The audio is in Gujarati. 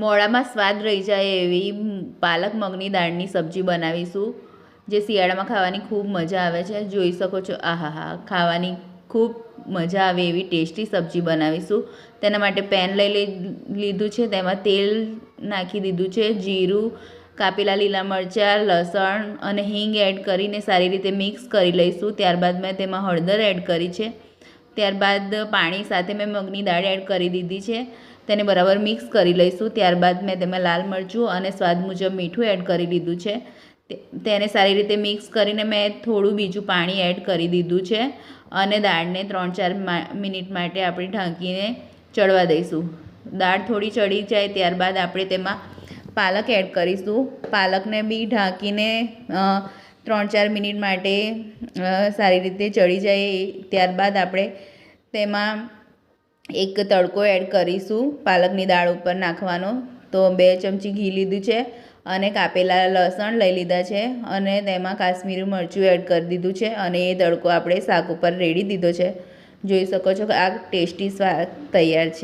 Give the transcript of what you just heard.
મોડામાં સ્વાદ રહી જાય એવી પાલક મગની દાળની સબ્જી બનાવીશું, જે શિયાળામાં ખાવાની ખૂબ મજા આવે છે. જોઈ શકો છો, આહાહા, ખાવાની ખૂબ મજા આવે એવી ટેસ્ટી સબ્જી બનાવીશું. તેના માટે પેન લઈ લીધું છે, તેમાં તેલ નાખી દીધું છે, જીરું, કાપેલા લીલા મરચાં, લસણ અને હિંગ એડ કરીને સારી રીતે મિક્સ કરી લઈશું. ત્યારબાદ મેં તેમાં હળદર એડ કરી છે. ત્યારબાદ પાણી સાથે મેં મગની દાળ એડ કરી દીધી છે. તેને બરાબર મિક્સ કરી લઈશું. ત્યારબાદ મેં તેમાં લાલ મરચું અને સ્વાદ મુજબ મીઠું એડ કરી દીધું છે. તેને સારી રીતે મિક્સ કરીને મેં થોડું બીજું પાણી એડ કરી દીધું છે અને દાળને 3-4 મિનિટ માટે આપણે ઢાંકીને ચડવા દઈશું. દાળ થોડી ચડી જાય ત્યારબાદ આપણે તેમાં પાલક એડ કરીશું. પાલકને બી ઢાંકીને 3-4 મિનિટ માટે સારી રીતે ચડી જાય ત્યારબાદ આપણે તેમાં એક તડકો એડ કરીશું પાલકની દાળ ઉપર નાખવાનો. તો 2 ચમચી ઘી લીધું છે અને કાપેલા લસણ લઈ લીધા છે અને તેમાં કાશ્મીરી મરચું એડ કરી દીધું છે અને એ તડકો આપણે શાક ઉપર રેડી દીધો છે. જોઈ શકો છો કે આ ટેસ્ટી શાક તૈયાર છે.